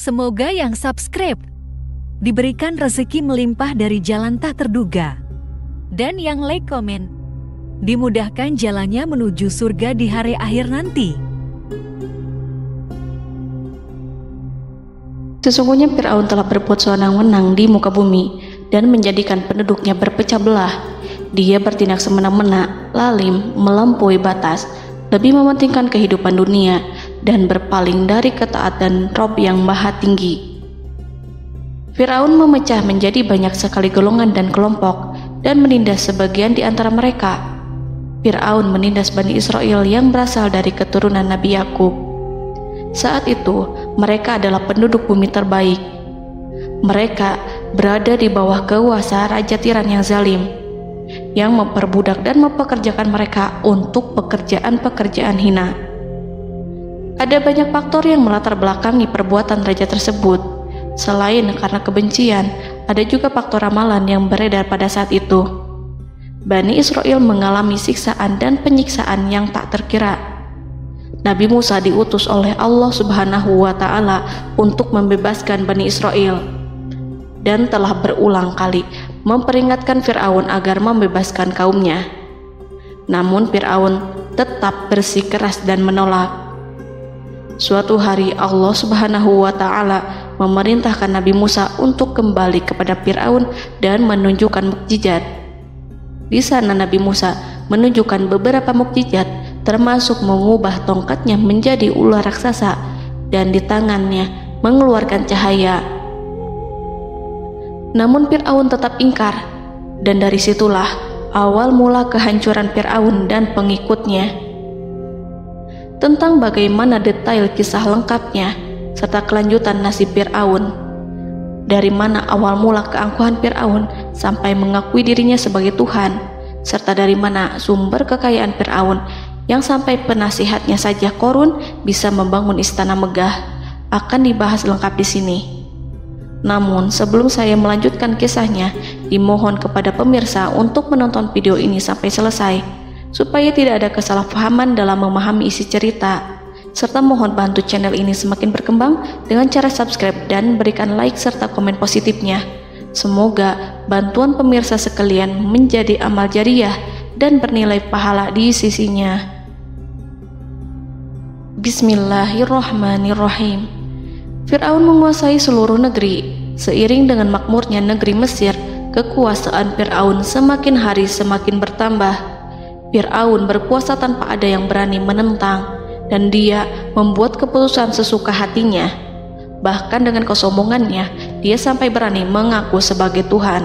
Semoga yang subscribe diberikan rezeki melimpah dari jalan tak terduga. Dan yang like komen, dimudahkan jalannya menuju surga di hari akhir nanti. Sesungguhnya Fir'aun telah berbuat sewenang-wenang di muka bumi dan menjadikan penduduknya berpecah belah. Dia bertindak semena-mena, lalim, melampaui batas, lebih mementingkan kehidupan dunia dan berpaling dari ketaatan Rob yang Maha Tinggi. Fir'aun memecah menjadi banyak sekali golongan dan kelompok dan menindas sebagian di antara mereka. Fir'aun menindas Bani Israel yang berasal dari keturunan Nabi Yakub. Saat itu, mereka adalah penduduk bumi terbaik. Mereka berada di bawah kuasa Raja Tiran yang zalim, yang memperbudak dan mempekerjakan mereka untuk pekerjaan-pekerjaan hina. Ada banyak faktor yang melatar belakangi perbuatan raja tersebut. Selain karena kebencian, ada juga faktor ramalan yang beredar pada saat itu. Bani Israel mengalami siksaan dan penyiksaan yang tak terkira. Nabi Musa diutus oleh Allah Subhanahu wa Ta'ala untuk membebaskan Bani Israel, dan telah berulang kali memperingatkan Fir'aun agar membebaskan kaumnya. Namun Fir'aun tetap bersikeras dan menolak. Suatu hari Allah Subhanahu wa Ta'ala memerintahkan Nabi Musa untuk kembali kepada Fir'aun dan menunjukkan mukjizat. Di sana Nabi Musa menunjukkan beberapa mukjizat, termasuk mengubah tongkatnya menjadi ular raksasa dan di tangannya mengeluarkan cahaya. Namun Fir'aun tetap ingkar, dan dari situlah awal mula kehancuran Fir'aun dan pengikutnya. Tentang bagaimana detail kisah lengkapnya serta kelanjutan nasib Fir'aun, dari mana awal mula keangkuhan Fir'aun sampai mengakui dirinya sebagai Tuhan, serta dari mana sumber kekayaan Fir'aun yang sampai penasihatnya saja Qorun bisa membangun istana megah, akan dibahas lengkap di sini. Namun sebelum saya melanjutkan kisahnya, dimohon kepada pemirsa untuk menonton video ini sampai selesai, supaya tidak ada kesalahpahaman dalam memahami isi cerita, serta mohon bantu channel ini semakin berkembang dengan cara subscribe dan berikan like serta komen positifnya. Semoga bantuan pemirsa sekalian menjadi amal jariah dan bernilai pahala di sisinya. Bismillahirrahmanirrahim. Fir'aun menguasai seluruh negeri. Seiring dengan makmurnya negeri Mesir, kekuasaan Fir'aun semakin hari semakin bertambah. Fir'aun berkuasa tanpa ada yang berani menentang, dan dia membuat keputusan sesuka hatinya. Bahkan dengan kesombongannya, dia sampai berani mengaku sebagai Tuhan.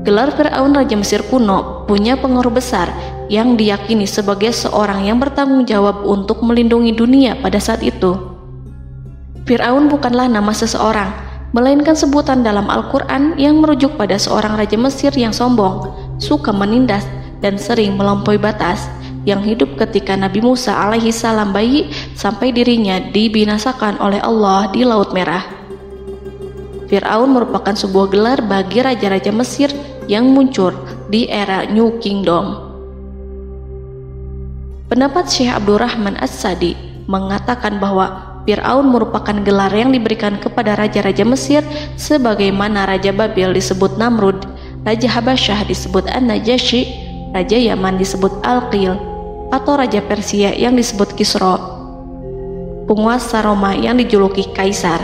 Gelar Fir'aun Raja Mesir kuno punya pengaruh besar yang diyakini sebagai seorang yang bertanggung jawab untuk melindungi dunia pada saat itu. Fir'aun bukanlah nama seseorang, melainkan sebutan dalam Al-Quran yang merujuk pada seorang Raja Mesir yang sombong, suka menindas, dan sering melampaui batas, yang hidup ketika Nabi Musa alaihi salam bayi sampai dirinya dibinasakan oleh Allah di Laut Merah. Fir'aun merupakan sebuah gelar bagi raja-raja Mesir yang muncul di era New Kingdom. Pendapat Syekh Abdurrahman As-Sadi mengatakan bahwa Fir'aun merupakan gelar yang diberikan kepada raja-raja Mesir, sebagaimana Raja Babil disebut Namrud, Raja Habasyah disebut An-Najasyi, Raja Yaman disebut Al-Qil, atau Raja Persia yang disebut Kisra, penguasa Roma yang dijuluki Kaisar.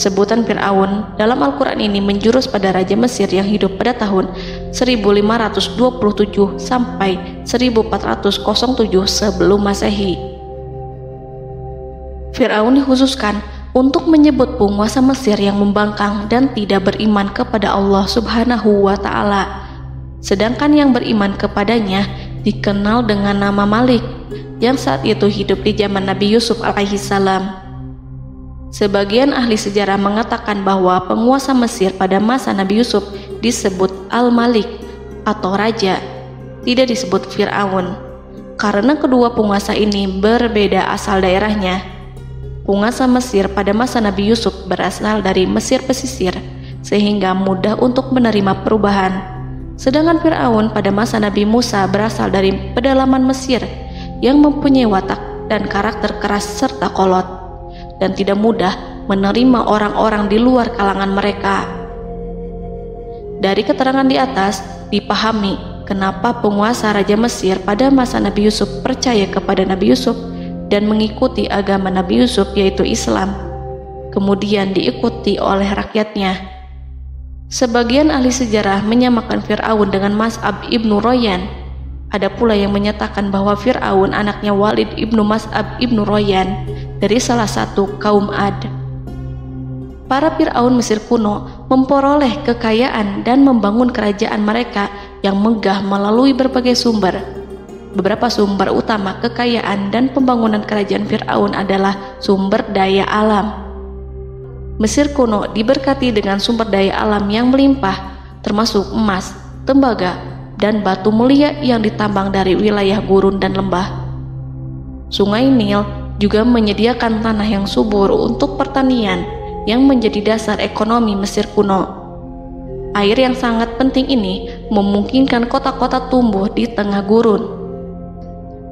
Sebutan Fir'aun dalam Al-Quran ini menjurus pada Raja Mesir yang hidup pada tahun 1527 sampai 1407 sebelum Masehi. Fir'aun dikhususkan untuk menyebut penguasa Mesir yang membangkang dan tidak beriman kepada Allah Subhanahu wa Ta'ala. Sedangkan yang beriman kepadanya dikenal dengan nama Malik, yang saat itu hidup di zaman Nabi Yusuf alaihi salam. Sebagian ahli sejarah mengatakan bahwa penguasa Mesir pada masa Nabi Yusuf disebut Al-Malik atau Raja, tidak disebut Fir'aun, karena kedua penguasa ini berbeda asal daerahnya. Penguasa Mesir pada masa Nabi Yusuf berasal dari Mesir pesisir, sehingga mudah untuk menerima perubahan. Sedangkan Fir'aun pada masa Nabi Musa berasal dari pedalaman Mesir yang mempunyai watak dan karakter keras serta kolot. dan tidak mudah menerima orang-orang di luar kalangan mereka. Dari keterangan di atas dipahami kenapa penguasa Raja Mesir pada masa Nabi Yusuf percaya kepada Nabi Yusuf dan mengikuti agama Nabi Yusuf yaitu Islam, kemudian diikuti oleh rakyatnya. Sebagian ahli sejarah menyamakan Fir'aun dengan Mas'ab ibnu Royan. Ada pula yang menyatakan bahwa Fir'aun anaknya Walid ibnu Mas'ab ibnu Royan dari salah satu kaum Ad. Para Fir'aun Mesir kuno memperoleh kekayaan dan membangun kerajaan mereka yang megah melalui berbagai sumber. Beberapa sumber utama kekayaan dan pembangunan kerajaan Fir'aun adalah sumber daya alam. Mesir kuno diberkati dengan sumber daya alam yang melimpah, termasuk emas, tembaga, dan batu mulia yang ditambang dari wilayah gurun dan lembah. Sungai Nil juga menyediakan tanah yang subur untuk pertanian yang menjadi dasar ekonomi Mesir kuno. Air yang sangat penting ini memungkinkan kota-kota tumbuh di tengah gurun.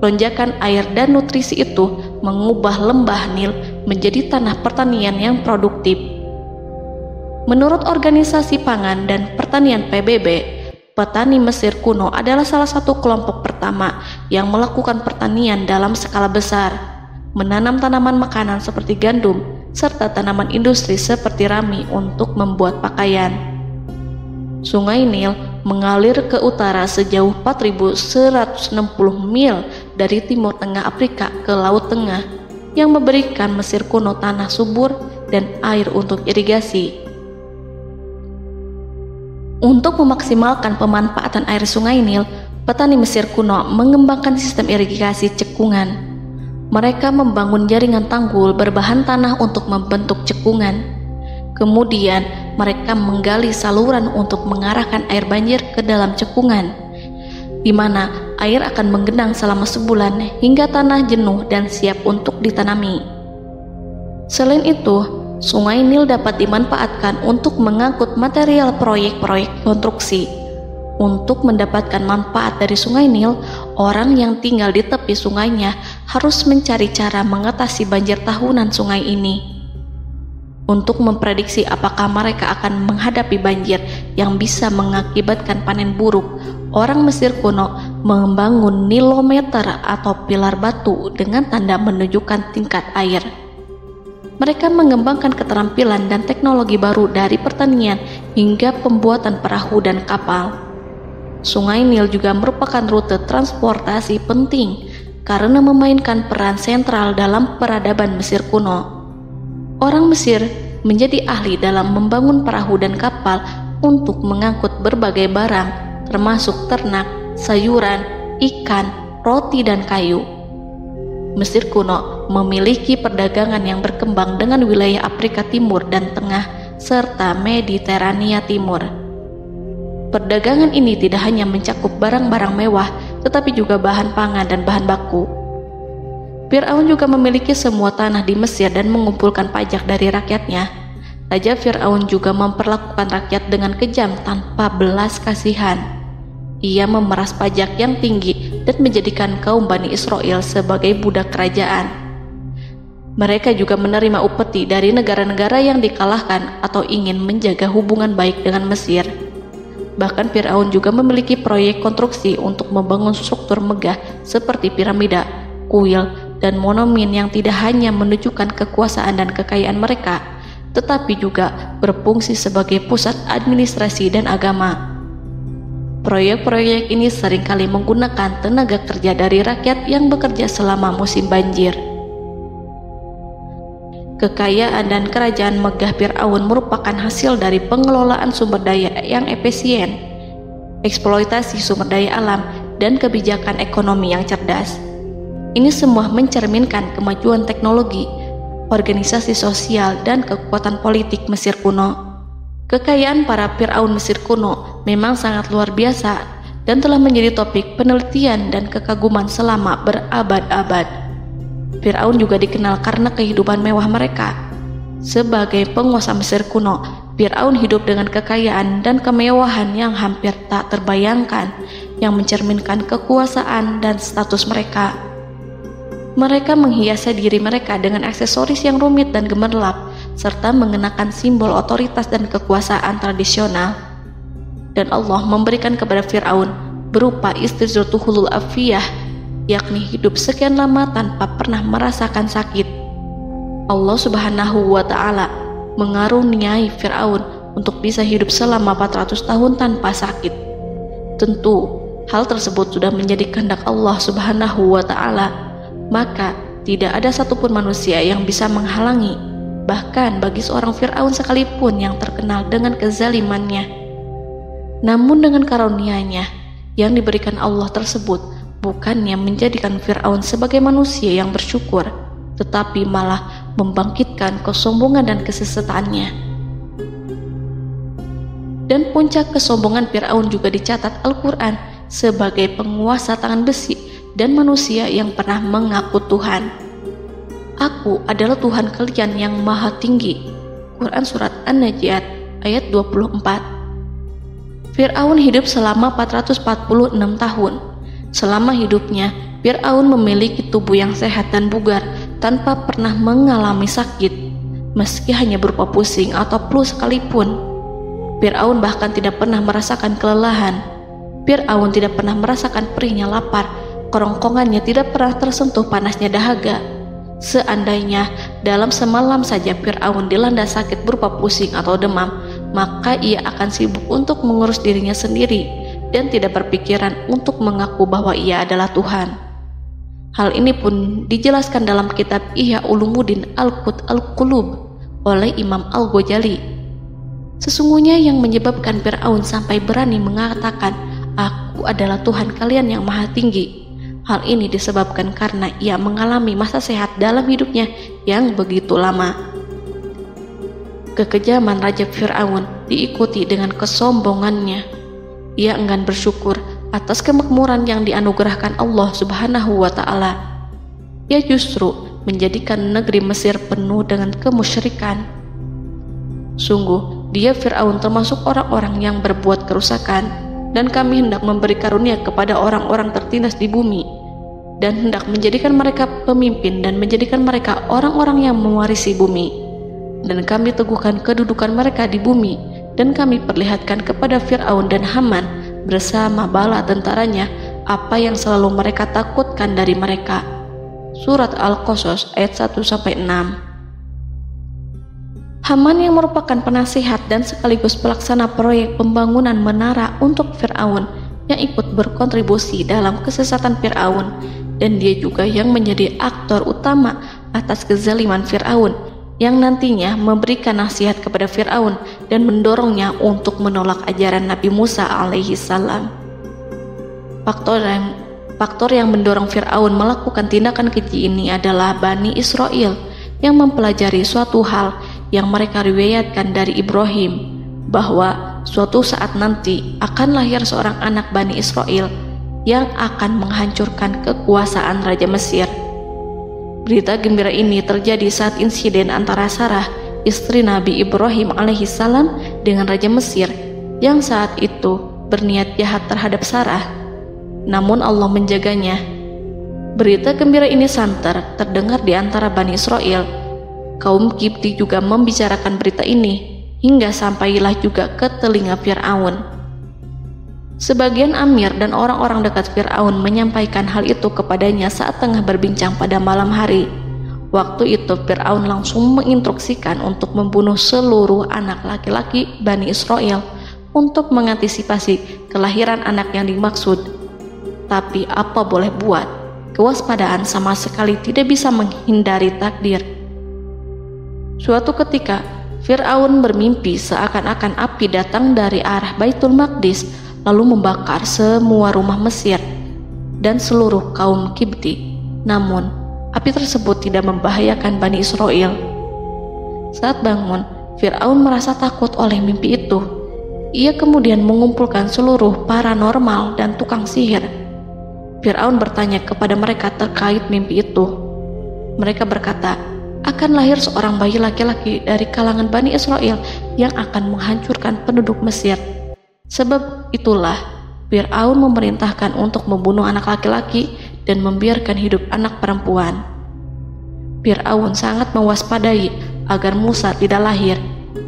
Lonjakan air dan nutrisi itu mengubah lembah Nil menjadi tanah pertanian yang produktif. Menurut Organisasi Pangan dan Pertanian PBB, petani Mesir kuno adalah salah satu kelompok pertama yang melakukan pertanian dalam skala besar, menanam tanaman makanan seperti gandum, serta tanaman industri seperti rami untuk membuat pakaian. Sungai Nil mengalir ke utara sejauh 4.160 mil dari timur tengah Afrika ke Laut Tengah, yang memberikan Mesir kuno tanah subur dan air untuk irigasi. Untuk memaksimalkan pemanfaatan air Sungai Nil, petani Mesir kuno mengembangkan sistem irigasi cekungan. Mereka membangun jaringan tanggul berbahan tanah untuk membentuk cekungan. Kemudian mereka menggali saluran untuk mengarahkan air banjir ke dalam cekungan, di mana air akan menggenang selama sebulan hingga tanah jenuh dan siap untuk ditanami. Selain itu, Sungai Nil dapat dimanfaatkan untuk mengangkut material proyek-proyek konstruksi. Untuk mendapatkan manfaat dari Sungai Nil, orang yang tinggal di tepi sungainya harus mencari cara mengatasi banjir tahunan sungai ini. Untuk memprediksi apakah mereka akan menghadapi banjir yang bisa mengakibatkan panen buruk, orang Mesir kuno membangun nilometer atau pilar batu dengan tanda menunjukkan tingkat air. Mereka mengembangkan keterampilan dan teknologi baru dari pertanian hingga pembuatan perahu dan kapal. Sungai Nil juga merupakan rute transportasi penting karena memainkan peran sentral dalam peradaban Mesir kuno. Orang Mesir menjadi ahli dalam membangun perahu dan kapal untuk mengangkut berbagai barang, termasuk ternak, sayuran, ikan, roti, dan kayu. Mesir kuno memiliki perdagangan yang berkembang dengan wilayah Afrika Timur dan Tengah serta Mediterania Timur. Perdagangan ini tidak hanya mencakup barang-barang mewah, tetapi juga bahan pangan dan bahan baku. Fir'aun juga memiliki semua tanah di Mesir dan mengumpulkan pajak dari rakyatnya. Raja Fir'aun juga memperlakukan rakyat dengan kejam tanpa belas kasihan. Ia memeras pajak yang tinggi dan menjadikan kaum Bani Israel sebagai budak kerajaan. Mereka juga menerima upeti dari negara-negara yang dikalahkan atau ingin menjaga hubungan baik dengan Mesir. Bahkan Fir'aun juga memiliki proyek konstruksi untuk membangun struktur megah seperti piramida, kuil, dan monumen yang tidak hanya menunjukkan kekuasaan dan kekayaan mereka, tetapi juga berfungsi sebagai pusat administrasi dan agama. Proyek-proyek ini seringkali menggunakan tenaga kerja dari rakyat yang bekerja selama musim banjir. Kekayaan dan kerajaan megah Fir'aun merupakan hasil dari pengelolaan sumber daya yang efisien, eksploitasi sumber daya alam, dan kebijakan ekonomi yang cerdas. Ini semua mencerminkan kemajuan teknologi, organisasi sosial, dan kekuatan politik Mesir kuno. Kekayaan para Fir'aun Mesir kuno memang sangat luar biasa dan telah menjadi topik penelitian dan kekaguman selama berabad-abad. Fir'aun juga dikenal karena kehidupan mewah mereka. Sebagai penguasa Mesir kuno, Fir'aun hidup dengan kekayaan dan kemewahan yang hampir tak terbayangkan, yang mencerminkan kekuasaan dan status mereka. Mereka menghiasi diri mereka dengan aksesoris yang rumit dan gemerlap, serta mengenakan simbol otoritas dan kekuasaan tradisional. Dan Allah memberikan kepada Fir'aun berupa istizratuhul afiyah, yakni hidup sekian lama tanpa pernah merasakan sakit. Allah Subhanahu wa Ta'ala mengaruniai Fir'aun untuk bisa hidup selama 400 tahun tanpa sakit. Tentu hal tersebut sudah menjadi kehendak Allah Subhanahu wa Ta'ala, maka tidak ada satupun manusia yang bisa menghalangi, bahkan bagi seorang Fir'aun sekalipun yang terkenal dengan kezalimannya. Namun dengan karunia-Nya yang diberikan Allah tersebut bukannya menjadikan Fir'aun sebagai manusia yang bersyukur, tetapi malah membangkitkan kesombongan dan kesesataannya. Dan puncak kesombongan Fir'aun juga dicatat Al-Quran sebagai penguasa tangan besi dan manusia yang pernah mengaku Tuhan. Aku adalah Tuhan kalian yang maha tinggi. Quran Surat An-Najiat ayat 24. Fir'aun hidup selama 446 tahun. Selama hidupnya, Fir'aun memiliki tubuh yang sehat dan bugar tanpa pernah mengalami sakit, meski hanya berupa pusing atau flu sekalipun. Fir'aun bahkan tidak pernah merasakan kelelahan. Fir'aun tidak pernah merasakan perihnya lapar, kerongkongannya tidak pernah tersentuh panasnya dahaga. Seandainya dalam semalam saja Fir'aun dilanda sakit berupa pusing atau demam, maka ia akan sibuk untuk mengurus dirinya sendiri dan tidak berpikiran untuk mengaku bahwa ia adalah Tuhan. Hal ini pun dijelaskan dalam kitab Ihya Ulumuddin Al-Qut Al-Qulub oleh Imam Al-Ghazali. Sesungguhnya yang menyebabkan Fir'aun sampai berani mengatakan, "Aku adalah Tuhan kalian yang maha tinggi," hal ini disebabkan karena ia mengalami masa sehat dalam hidupnya yang begitu lama. Kekejaman Raja Fir'aun diikuti dengan kesombongannya. Ia enggan bersyukur atas kemakmuran yang dianugerahkan Allah Subhanahu wa Ta'ala. Ia justru menjadikan negeri Mesir penuh dengan kemusyrikan. Sungguh, dia Fir'aun termasuk orang-orang yang berbuat kerusakan, dan kami hendak memberi karunia kepada orang-orang tertindas di bumi, dan hendak menjadikan mereka pemimpin dan menjadikan mereka orang-orang yang mewarisi bumi. Dan kami teguhkan kedudukan mereka di bumi, dan kami perlihatkan kepada Fir'aun dan Haman bersama bala tentaranya apa yang selalu mereka takutkan dari mereka. Surat Al-Qasas ayat 1-6. Haman yang merupakan penasihat dan sekaligus pelaksana proyek pembangunan menara untuk Fir'aun yang ikut berkontribusi dalam kesesatan Fir'aun, dan dia juga yang menjadi aktor utama atas kezaliman Fir'aun yang nantinya memberikan nasihat kepada Fir'aun dan mendorongnya untuk menolak ajaran Nabi Musa alaihi salam. Faktor yang mendorong Fir'aun melakukan tindakan keji ini adalah Bani Israel yang mempelajari suatu hal yang mereka riwayatkan dari Ibrahim, bahwa suatu saat nanti akan lahir seorang anak Bani Israel yang akan menghancurkan kekuasaan Raja Mesir. Berita gembira ini terjadi saat insiden antara Sarah, istri Nabi Ibrahim alaihissalam, dengan Raja Mesir yang saat itu berniat jahat terhadap Sarah. Namun Allah menjaganya. Berita gembira ini santer terdengar di antara Bani Israel. Kaum Kipti juga membicarakan berita ini, hingga sampailah juga ke telinga Fir'aun. Sebagian amir dan orang-orang dekat Fir'aun menyampaikan hal itu kepadanya saat tengah berbincang pada malam hari. Waktu itu Fir'aun langsung menginstruksikan untuk membunuh seluruh anak laki-laki Bani Israel untuk mengantisipasi kelahiran anak yang dimaksud. Tapi apa boleh buat, kewaspadaan sama sekali tidak bisa menghindari takdir. Suatu ketika Fir'aun bermimpi seakan-akan api datang dari arah Baitul Maqdis lalu membakar semua rumah Mesir dan seluruh kaum Kipti. Namun, api tersebut tidak membahayakan Bani Israel. Saat bangun, Fir'aun merasa takut oleh mimpi itu. Ia kemudian mengumpulkan seluruh paranormal dan tukang sihir. Fir'aun bertanya kepada mereka terkait mimpi itu. Mereka berkata, akan lahir seorang bayi laki-laki dari kalangan Bani Israel yang akan menghancurkan penduduk Mesir. Sebab itulah Fir'aun memerintahkan untuk membunuh anak laki-laki dan membiarkan hidup anak perempuan. Fir'aun sangat mewaspadai agar Musa tidak lahir,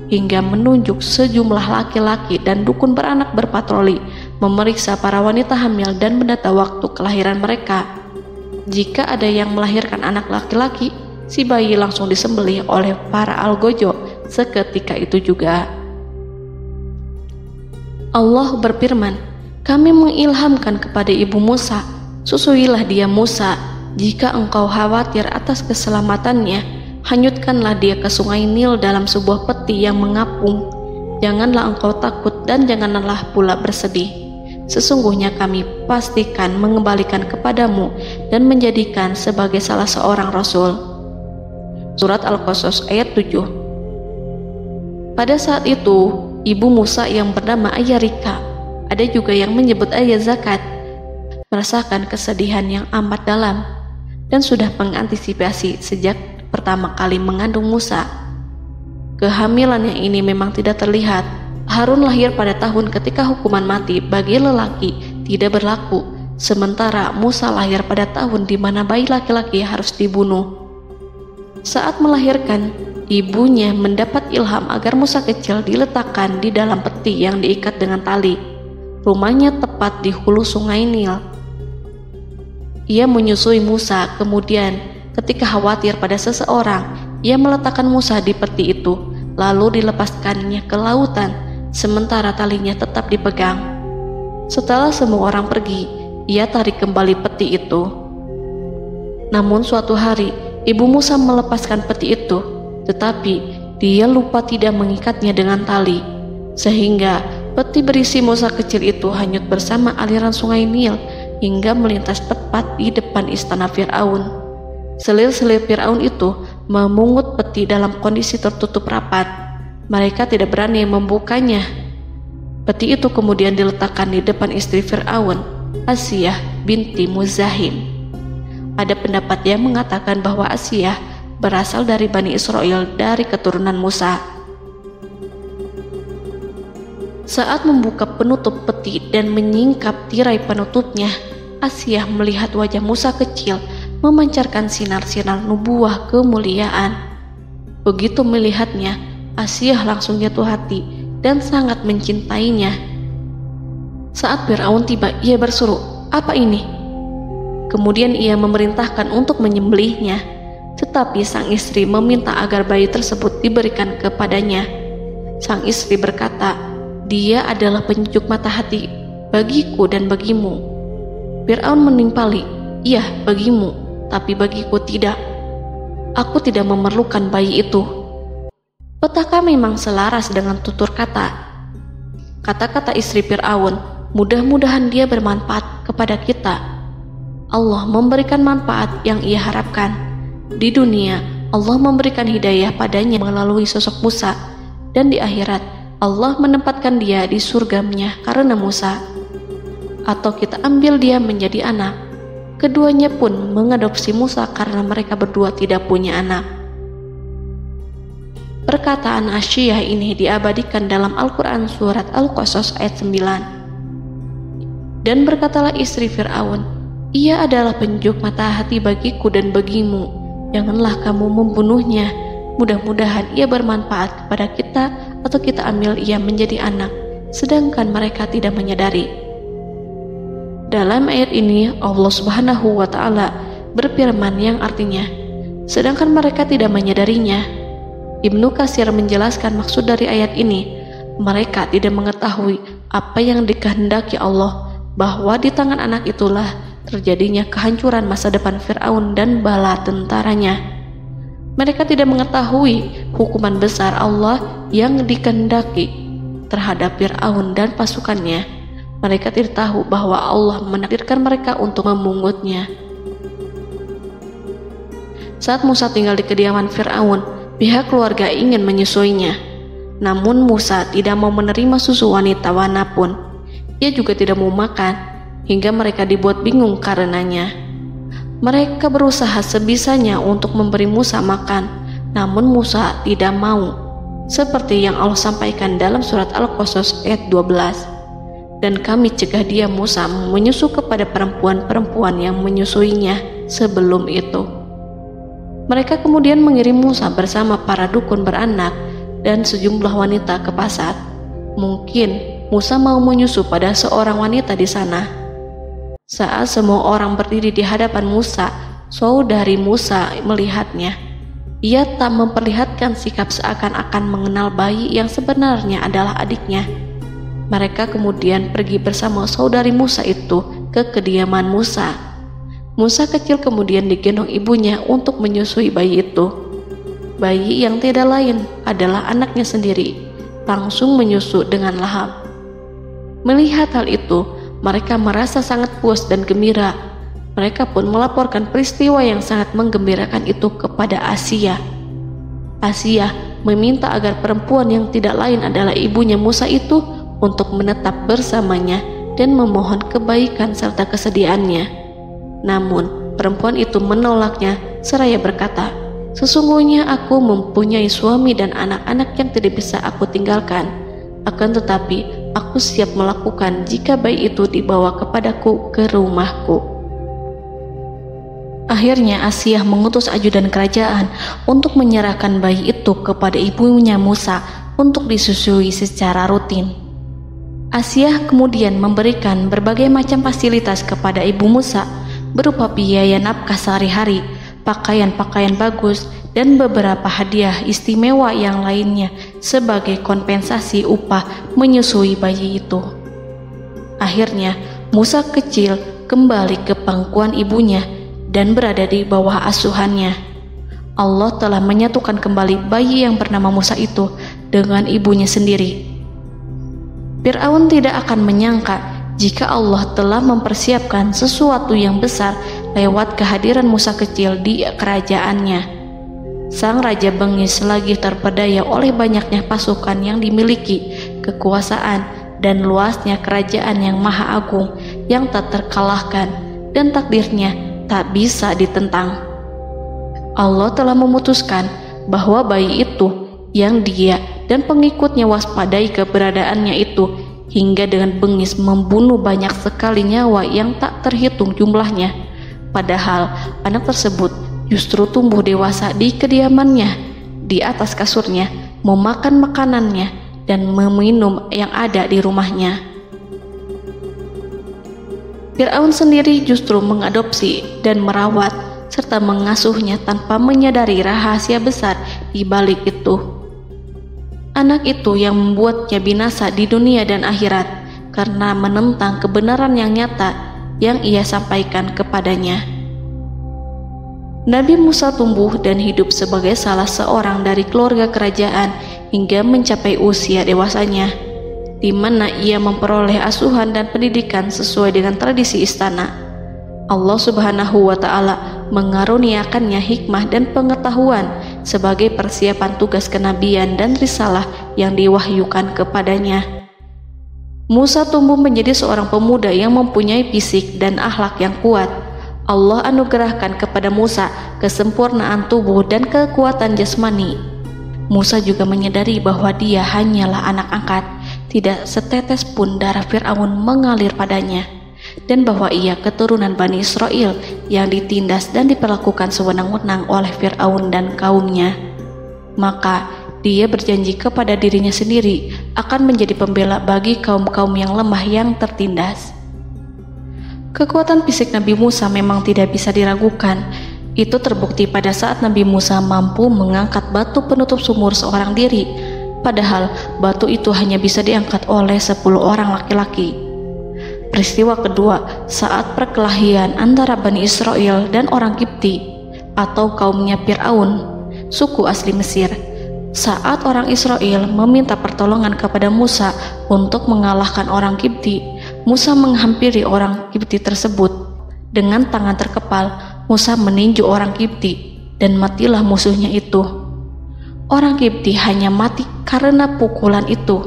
hingga menunjuk sejumlah laki-laki dan dukun beranak berpatroli memeriksa para wanita hamil dan mendata waktu kelahiran mereka. Jika ada yang melahirkan anak laki-laki, si bayi langsung disembelih oleh para algojo seketika itu juga. Allah berfirman, "Kami mengilhamkan kepada ibu Musa, susuilah dia Musa. Jika engkau khawatir atas keselamatannya, hanyutkanlah dia ke sungai Nil dalam sebuah peti yang mengapung. Janganlah engkau takut dan janganlah pula bersedih. Sesungguhnya kami pastikan mengembalikan kepadamu dan menjadikan sebagai salah seorang rasul." Surat Al-Qasas ayat 7. Pada saat itu, ibu Musa yang bernama Ayarika, ada juga yang menyebut Ayah Zakat, merasakan kesedihan yang amat dalam dan sudah mengantisipasi sejak pertama kali mengandung Musa. Kehamilannya ini memang tidak terlihat. Harun lahir pada tahun ketika hukuman mati bagi lelaki tidak berlaku, sementara Musa lahir pada tahun di mana bayi laki-laki harus dibunuh. Saat melahirkan, ibunya mendapat ilham agar Musa kecil diletakkan di dalam peti yang diikat dengan tali. Rumahnya tepat di hulu sungai Nil. Ia menyusui Musa, kemudian ketika khawatir pada seseorang, ia meletakkan Musa di peti itu, lalu dilepaskannya ke lautan, sementara talinya tetap dipegang. Setelah semua orang pergi, ia tarik kembali peti itu. Namun suatu hari, ibu Musa melepaskan peti itu, tetapi dia lupa tidak mengikatnya dengan tali, sehingga peti berisi Musa kecil itu hanyut bersama aliran sungai Nil hingga melintas tepat di depan istana Fir'aun. Selir-selir Fir'aun itu memungut peti dalam kondisi tertutup rapat. Mereka tidak berani membukanya. Peti itu kemudian diletakkan di depan istri Fir'aun, Asiyah binti Muzahim. Ada pendapat yang mengatakan bahwa Asiyah berasal dari Bani Israel dari keturunan Musa. Saat membuka penutup peti dan menyingkap tirai penutupnya, Asiyah melihat wajah Musa kecil memancarkan sinar-sinar nubuah kemuliaan. Begitu melihatnya, Asiyah langsung jatuh hati dan sangat mencintainya. Saat Fir'aun tiba, ia berseru, "Apa ini?" Kemudian ia memerintahkan untuk menyembelihnya, tetapi sang istri meminta agar bayi tersebut diberikan kepadanya. Sang istri berkata, "Dia adalah penyejuk mata hati bagiku dan bagimu." Fir'aun menimpali, "Iya, bagimu, tapi bagiku tidak. Aku tidak memerlukan bayi itu." Petaka memang selaras dengan tutur kata. Kata-kata istri Fir'aun, mudah-mudahan dia bermanfaat kepada kita. Allah memberikan manfaat yang ia harapkan. Di dunia, Allah memberikan hidayah padanya melalui sosok Musa, dan di akhirat, Allah menempatkan dia di surganya karena Musa. Atau kita ambil dia menjadi anak. Keduanya pun mengadopsi Musa karena mereka berdua tidak punya anak. Perkataan Asiyah ini diabadikan dalam Al-Quran surat Al-Qasas ayat 9. Dan berkatalah istri Fir'aun, "Ia adalah penyejuk mata hati bagiku dan bagimu. Janganlah kamu membunuhnya. Mudah-mudahan ia bermanfaat kepada kita, atau kita ambil ia menjadi anak, sedangkan mereka tidak menyadari." Dalam ayat ini Allah Subhanahu wa Ta'ala berfirman yang artinya, sedangkan mereka tidak menyadarinya. Ibnu Katsir menjelaskan maksud dari ayat ini, mereka tidak mengetahui apa yang dikehendaki Allah, bahwa di tangan anak itulah terjadinya kehancuran masa depan Fir'aun dan bala tentaranya. Mereka tidak mengetahui hukuman besar Allah yang dikehendaki terhadap Fir'aun dan pasukannya. Mereka tidak tahu bahwa Allah menakdirkan mereka untuk memungutnya. Saat Musa tinggal di kediaman Fir'aun, pihak keluarga ingin menyusuinya. Namun Musa tidak mau menerima susu wanita manapun. Ia juga tidak mau makan, hingga mereka dibuat bingung karenanya. Mereka berusaha sebisanya untuk memberi Musa makan, namun Musa tidak mau. Seperti yang Allah sampaikan dalam surat Al-Qasas ayat 12. dan kami cegah dia Musa menyusu kepada perempuan-perempuan yang menyusuinya sebelum itu. Mereka kemudian mengirim Musa bersama para dukun beranak dan sejumlah wanita ke pasar. Mungkin Musa mau menyusu pada seorang wanita di sana. Saat semua orang berdiri di hadapan Musa, saudari Musa melihatnya. Ia tak memperlihatkan sikap seakan-akan mengenal bayi yang sebenarnya adalah adiknya. Mereka kemudian pergi bersama saudari Musa itu ke kediaman Musa. Musa kecil kemudian digendong ibunya untuk menyusui bayi itu. Bayi yang tidak lain adalah anaknya sendiri, langsung menyusu dengan lahap. Melihat hal itu, mereka merasa sangat puas dan gembira. Mereka pun melaporkan peristiwa yang sangat menggembirakan itu kepada Asia. Asia meminta agar perempuan yang tidak lain adalah ibunya Musa itu untuk menetap bersamanya dan memohon kebaikan serta kesediaannya. Namun, perempuan itu menolaknya seraya berkata, "Sesungguhnya aku mempunyai suami dan anak-anak yang tidak bisa aku tinggalkan. Akan tetapi, aku siap melakukan jika bayi itu dibawa kepadaku ke rumahku." Akhirnya Asia mengutus ajudan kerajaan untuk menyerahkan bayi itu kepada ibunya Musa untuk disusui secara rutin. Asia kemudian memberikan berbagai macam fasilitas kepada ibu Musa berupa biaya nafkah sehari-hari, pakaian-pakaian bagus, dan beberapa hadiah istimewa yang lainnya sebagai kompensasi upah menyusui bayi itu. Akhirnya Musa kecil kembali ke pangkuan ibunya dan berada di bawah asuhannya. Allah telah menyatukan kembali bayi yang bernama Musa itu dengan ibunya sendiri. Fir'aun tidak akan menyangka jika Allah telah mempersiapkan sesuatu yang besar lewat kehadiran Musa kecil di kerajaannya. Sang raja bengis lagi terpedaya oleh banyaknya pasukan yang dimiliki, kekuasaan, dan luasnya kerajaan yang maha agung yang tak terkalahkan, dan takdirnya tak bisa ditentang. Allah telah memutuskan bahwa bayi itu yang dia dan pengikutnya waspadai keberadaannya itu hingga dengan bengis membunuh banyak sekali nyawa yang tak terhitung jumlahnya. Padahal anak tersebut justru tumbuh dewasa di kediamannya, di atas kasurnya, memakan makanannya dan meminum yang ada di rumahnya. Fir'aun sendiri justru mengadopsi dan merawat serta mengasuhnya tanpa menyadari rahasia besar di balik itu. Anak itu yang membuatnya binasa di dunia dan akhirat karena menentang kebenaran yang nyata yang ia sampaikan kepadanya. Nabi Musa tumbuh dan hidup sebagai salah seorang dari keluarga kerajaan hingga mencapai usia dewasanya, di mana ia memperoleh asuhan dan pendidikan sesuai dengan tradisi istana. Allah Subhanahu wa Ta'ala mengaruniakannya hikmah dan pengetahuan sebagai persiapan tugas kenabian dan risalah yang diwahyukan kepadanya. Musa tumbuh menjadi seorang pemuda yang mempunyai fisik dan akhlak yang kuat. Allah anugerahkan kepada Musa kesempurnaan tubuh dan kekuatan jasmani. Musa juga menyadari bahwa dia hanyalah anak angkat. Tidak setetes pun darah Fir'aun mengalir padanya, dan bahwa ia keturunan Bani Israel yang ditindas dan diperlakukan sewenang-wenang oleh Fir'aun dan kaumnya. Maka dia berjanji kepada dirinya sendiri akan menjadi pembela bagi kaum-kaum yang lemah yang tertindas. Kekuatan fisik Nabi Musa memang tidak bisa diragukan. Itu terbukti pada saat Nabi Musa mampu mengangkat batu penutup sumur seorang diri, padahal batu itu hanya bisa diangkat oleh 10 orang laki-laki. Peristiwa kedua saat perkelahian antara Bani Israel dan orang Kipti atau kaumnya Fir'aun, suku asli Mesir. Saat orang Israel meminta pertolongan kepada Musa untuk mengalahkan orang Kipti, Musa menghampiri orang Kipti tersebut. Dengan tangan terkepal, Musa meninju orang Kipti dan matilah musuhnya itu. Orang Kipti hanya mati karena pukulan itu.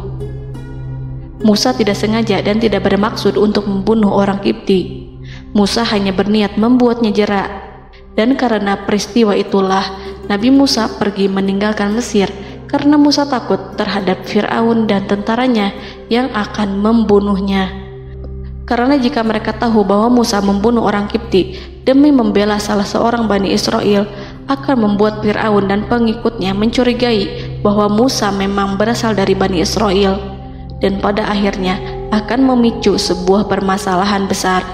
Musa tidak sengaja dan tidak bermaksud untuk membunuh orang Kipti. Musa hanya berniat membuatnya jera. Dan karena peristiwa itulah Nabi Musa pergi meninggalkan Mesir karena Musa takut terhadap Fir'aun dan tentaranya yang akan membunuhnya. Karena jika mereka tahu bahwa Musa membunuh orang Kipti demi membela salah seorang Bani Israel, akan membuat Fir'aun dan pengikutnya mencurigai bahwa Musa memang berasal dari Bani Israel, dan pada akhirnya akan memicu sebuah permasalahan besar.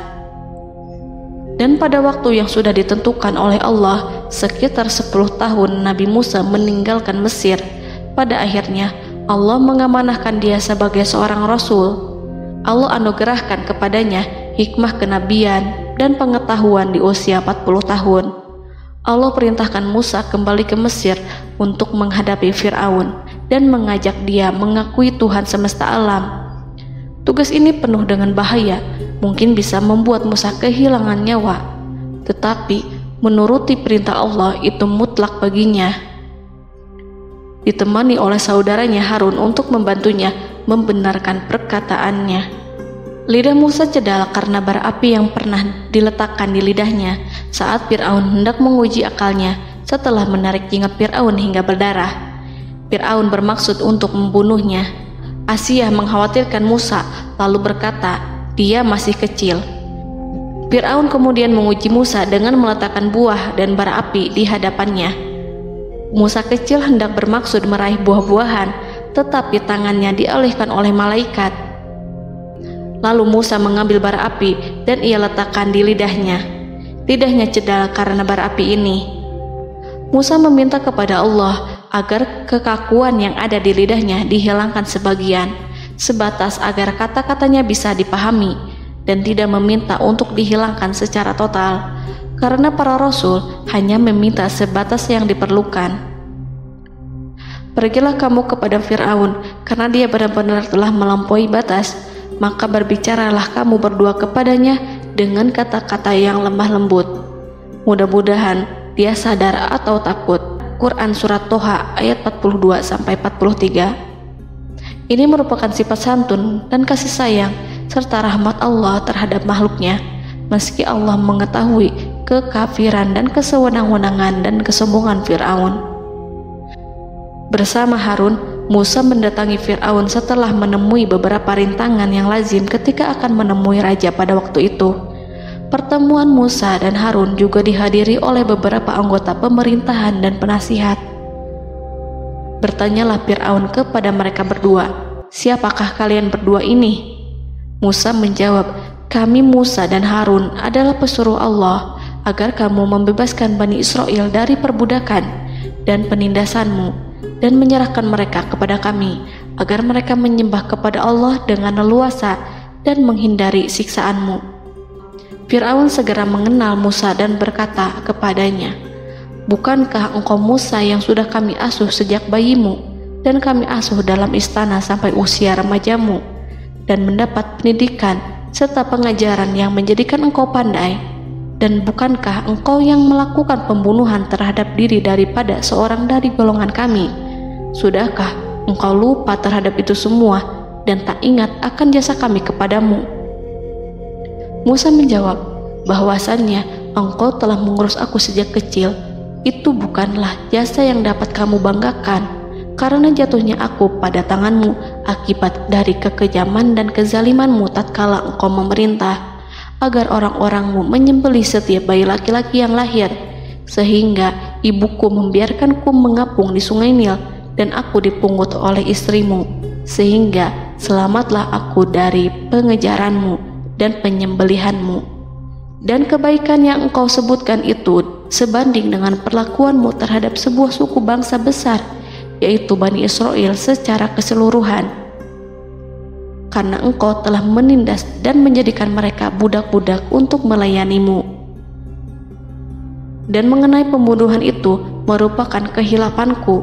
Dan pada waktu yang sudah ditentukan oleh Allah, sekitar 10 tahun Nabi Musa meninggalkan Mesir. Pada akhirnya Allah mengamanahkan dia sebagai seorang Rasul. Allah anugerahkan kepadanya hikmah kenabian dan pengetahuan di usia 40 tahun. Allah perintahkan Musa kembali ke Mesir untuk menghadapi Fir'aun dan mengajak dia mengakui Tuhan semesta alam. Tugas ini penuh dengan bahaya, mungkin bisa membuat Musa kehilangan nyawa, tetapi menuruti perintah Allah itu mutlak baginya. Ditemani oleh saudaranya Harun untuk membantunya membenarkan perkataannya. Lidah Musa cedal karena bara api yang pernah diletakkan di lidahnya saat Fir'aun hendak menguji akalnya setelah menarik jingat Fir'aun hingga berdarah. Fir'aun bermaksud untuk membunuhnya. Asyah mengkhawatirkan Musa lalu berkata, dia masih kecil. Fir'aun kemudian menguji Musa dengan meletakkan buah dan bara api di hadapannya. Musa kecil hendak bermaksud meraih buah-buahan, tetapi tangannya dialihkan oleh malaikat. Lalu Musa mengambil bara api dan ia letakkan di lidahnya. Lidahnya cedal karena bara api ini. Musa meminta kepada Allah agar kekakuan yang ada di lidahnya dihilangkan sebagian, sebatas agar kata-katanya bisa dipahami, dan tidak meminta untuk dihilangkan secara total, karena para rasul hanya meminta sebatas yang diperlukan. Pergilah kamu kepada Fir'aun, karena dia benar-benar telah melampaui batas, maka berbicaralah kamu berdua kepadanya dengan kata-kata yang lemah lembut. Mudah-mudahan dia sadar atau takut. Quran Surat Toha ayat 42-43. Ini merupakan sifat santun dan kasih sayang serta rahmat Allah terhadap makhluknya, meski Allah mengetahui kekafiran dan kesewenang-wenangan dan kesombongan Fir'aun. Bersama Harun, Musa mendatangi Fir'aun setelah menemui beberapa rintangan yang lazim ketika akan menemui raja pada waktu itu. Pertemuan Musa dan Harun juga dihadiri oleh beberapa anggota pemerintahan dan penasihat. Bertanyalah Fir'aun kepada mereka berdua, siapakah kalian berdua ini? Musa menjawab, kami Musa dan Harun adalah pesuruh Allah agar kamu membebaskan Bani Israel dari perbudakan dan penindasanmu dan menyerahkan mereka kepada kami agar mereka menyembah kepada Allah dengan leluasa dan menghindari siksaanmu. Fir'aun segera mengenal Musa dan berkata kepadanya, bukankah engkau Musa yang sudah kami asuh sejak bayimu dan kami asuh dalam istana sampai usia remajamu dan mendapat pendidikan serta pengajaran yang menjadikan engkau pandai? Dan bukankah engkau yang melakukan pembunuhan terhadap diri daripada seorang dari golongan kami? Sudahkah engkau lupa terhadap itu semua dan tak ingat akan jasa kami kepadamu? Musa menjawab, bahwasannya engkau telah mengurus aku sejak kecil. Itu bukanlah jasa yang dapat kamu banggakan, karena jatuhnya aku pada tanganmu akibat dari kekejaman dan kezalimanmu tatkala engkau memerintah agar orang-orangmu menyembelih setiap bayi laki-laki yang lahir, sehingga ibuku membiarkanku mengapung di sungai Nil dan aku dipungut oleh istrimu, sehingga selamatlah aku dari pengejaranmu dan penyembelihanmu. Dan kebaikan yang engkau sebutkan itu sebanding dengan perlakuanmu terhadap sebuah suku bangsa besar, yaitu Bani Israel secara keseluruhan, karena engkau telah menindas dan menjadikan mereka budak-budak untuk melayanimu. Dan mengenai pembunuhan itu merupakan kehilafanku,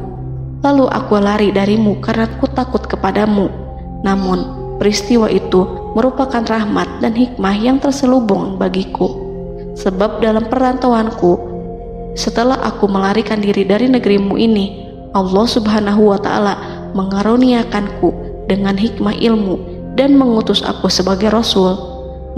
lalu aku lari darimu karena aku takut kepadamu. Namun peristiwa itu merupakan rahmat dan hikmah yang terselubung bagiku, sebab dalam perantauanku setelah aku melarikan diri dari negerimu ini, Allah Subhanahu wa Ta'ala mengaruniakanku dengan hikmah ilmu dan mengutus aku sebagai Rasul.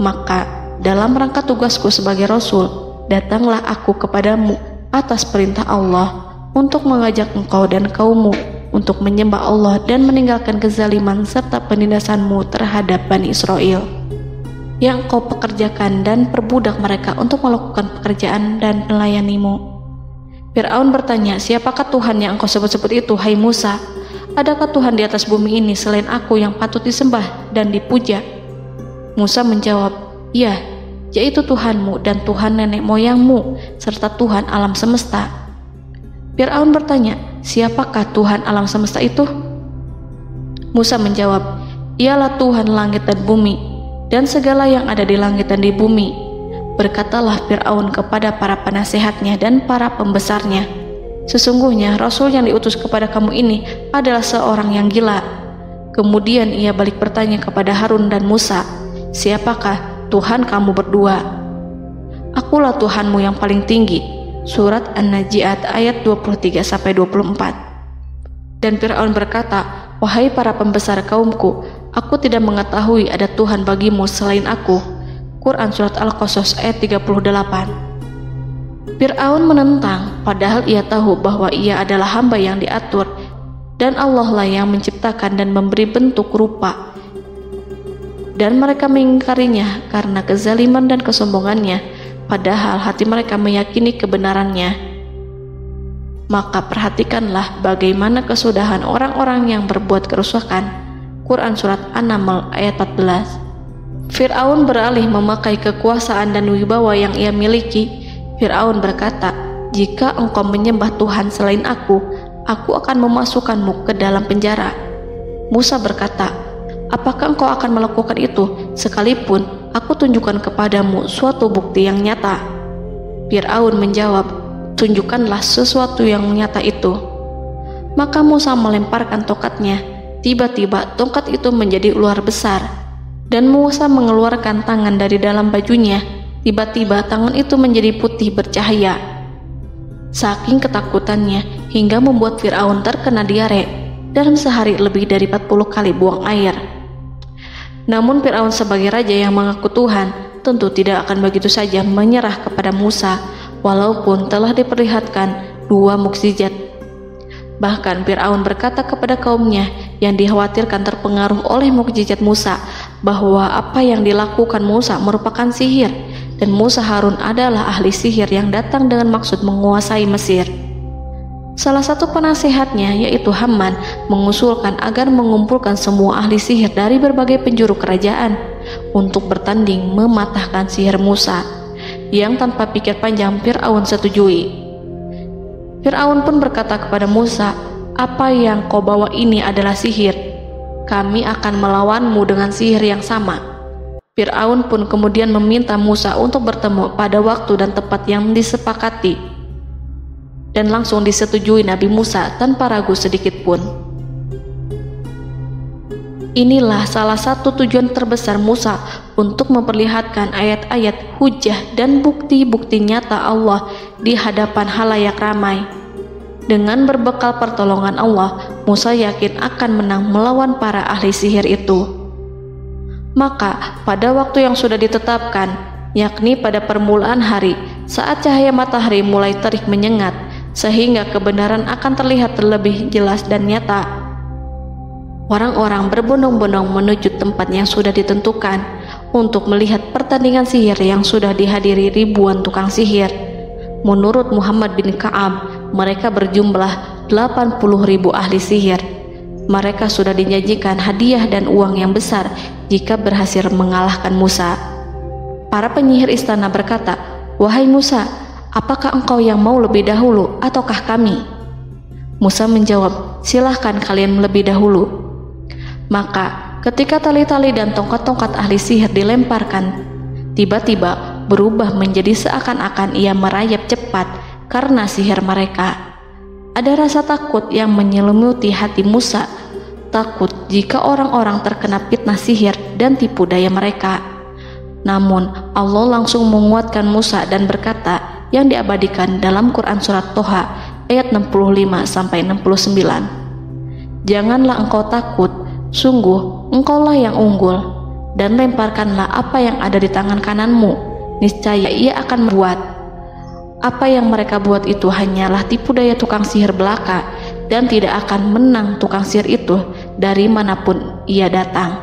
Maka dalam rangka tugasku sebagai Rasul, datanglah aku kepadamu atas perintah Allah untuk mengajak engkau dan kaummu untuk menyembah Allah dan meninggalkan kezaliman serta penindasanmu terhadap Bani Israel yang kau pekerjakan dan perbudak mereka untuk melakukan pekerjaan dan melayanimu. Fir'aun bertanya, siapakah Tuhan yang engkau sebut-sebut itu, hai Musa? Adakah Tuhan di atas bumi ini selain aku yang patut disembah dan dipuja? Musa menjawab, iya, yaitu Tuhanmu dan Tuhan nenek moyangmu serta Tuhan alam semesta. Fir'aun bertanya, siapakah Tuhan alam semesta itu? Musa menjawab, ialah Tuhan langit dan bumi dan segala yang ada di langit dan di bumi. Berkatalah Fir'aun kepada para penasehatnya dan para pembesarnya, sesungguhnya Rasul yang diutus kepada kamu ini adalah seorang yang gila. Kemudian ia balik bertanya kepada Harun dan Musa, siapakah Tuhan kamu berdua? Akulah Tuhanmu yang paling tinggi. Surat An-Najiat ayat 23-24. Dan Fir'aun berkata, wahai para pembesar kaumku, aku tidak mengetahui ada Tuhan bagimu selain aku. Quran Surat Al-Qasas ayat 38. Fir'aun menentang, padahal ia tahu bahwa ia adalah hamba yang diatur dan Allah lah yang menciptakan dan memberi bentuk rupa, dan mereka mengingkarinya karena kezaliman dan kesombongannya, padahal hati mereka meyakini kebenarannya. Maka perhatikanlah bagaimana kesudahan orang-orang yang berbuat kerusakan. Quran Surat An-Naml ayat 14. Fir'aun beralih memakai kekuasaan dan wibawa yang ia miliki. Fir'aun berkata, jika engkau menyembah Tuhan selain aku akan memasukkanmu ke dalam penjara. Musa berkata, apakah engkau akan melakukan itu sekalipun aku tunjukkan kepadamu suatu bukti yang nyata? Fir'aun menjawab, tunjukkanlah sesuatu yang nyata itu. Maka Musa melemparkan tongkatnya. Tiba-tiba tongkat itu menjadi ular besar, dan Musa mengeluarkan tangan dari dalam bajunya. Tiba-tiba tangan itu menjadi putih bercahaya. Saking ketakutannya hingga membuat Fir'aun terkena diare. Dalam sehari lebih dari 40 kali buang air. Namun Fir'aun sebagai raja yang mengaku Tuhan tentu tidak akan begitu saja menyerah kepada Musa, walaupun telah diperlihatkan 2 mukjizat. Bahkan Fir'aun berkata kepada kaumnya yang dikhawatirkan terpengaruh oleh mukjizat Musa, bahwa apa yang dilakukan Musa merupakan sihir, dan Musa Harun adalah ahli sihir yang datang dengan maksud menguasai Mesir. Salah satu penasehatnya, yaitu Haman, mengusulkan agar mengumpulkan semua ahli sihir dari berbagai penjuru kerajaan untuk bertanding mematahkan sihir Musa, yang tanpa pikir panjang Fir'aun setujui. Fir'aun pun berkata kepada Musa, apa yang kau bawa ini adalah sihir. Kami akan melawanmu dengan sihir yang sama. Fir'aun pun kemudian meminta Musa untuk bertemu pada waktu dan tempat yang disepakati, dan langsung disetujui Nabi Musa tanpa ragu sedikit pun. Inilah salah satu tujuan terbesar Musa untuk memperlihatkan ayat-ayat hujah dan bukti-bukti nyata Allah di hadapan halayak ramai. Dengan berbekal pertolongan Allah, Musa yakin akan menang melawan para ahli sihir itu. Maka pada waktu yang sudah ditetapkan, yakni pada permulaan hari, saat cahaya matahari mulai terik menyengat, sehingga kebenaran akan terlihat terlebih jelas dan nyata, orang-orang berbondong-bondong menuju tempat yang sudah ditentukan untuk melihat pertandingan sihir yang sudah dihadiri ribuan tukang sihir. Menurut Muhammad bin Ka'ab, mereka berjumlah 80.000 ahli sihir. Mereka sudah dijanjikan hadiah dan uang yang besar jika berhasil mengalahkan Musa. Para penyihir istana berkata, wahai Musa, apakah engkau yang mau lebih dahulu ataukah kami? Musa menjawab, silahkan kalian lebih dahulu. Maka ketika tali-tali dan tongkat-tongkat ahli sihir dilemparkan, tiba-tiba berubah menjadi seakan-akan ia merayap cepat karena sihir mereka. Ada rasa takut yang menyelimuti hati Musa, takut jika orang-orang terkena fitnah sihir dan tipu daya mereka. Namun Allah langsung menguatkan Musa dan berkata yang diabadikan dalam Quran Surat Toha ayat 65-69, janganlah engkau takut, sungguh engkaulah yang unggul, dan lemparkanlah apa yang ada di tangan kananmu, niscaya ia akan membuat. Apa yang mereka buat itu hanyalah tipu daya tukang sihir belaka, dan tidak akan menang tukang sihir itu dari manapun ia datang.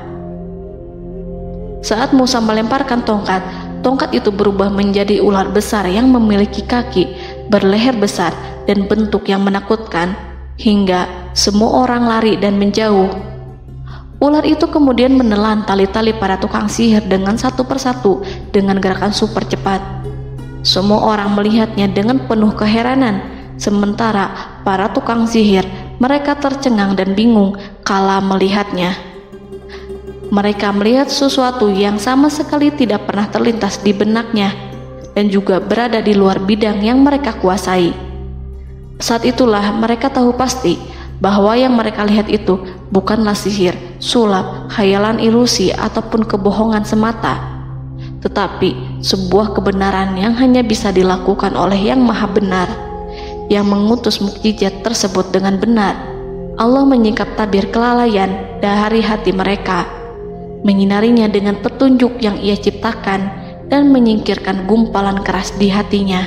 Saat Musa melemparkan tongkat, tongkat itu berubah menjadi ular besar yang memiliki kaki, berleher besar, dan bentuk yang menakutkan, hingga semua orang lari dan menjauh. Ular itu kemudian menelan tali-tali para tukang sihir dengan satu persatu dengan gerakan super cepat. Semua orang melihatnya dengan penuh keheranan, sementara para tukang sihir mereka tercengang dan bingung kala melihatnya. Mereka melihat sesuatu yang sama sekali tidak pernah terlintas di benaknya dan juga berada di luar bidang yang mereka kuasai. Saat itulah mereka tahu pasti bahwa yang mereka lihat itu bukanlah sihir, sulap, khayalan ilusi ataupun kebohongan semata, tetapi sebuah kebenaran yang hanya bisa dilakukan oleh Yang Maha Benar, yang mengutus mukjizat tersebut dengan benar. Allah menyingkap tabir kelalaian dari hati mereka, menyinarinya dengan petunjuk yang Ia ciptakan dan menyingkirkan gumpalan keras di hatinya.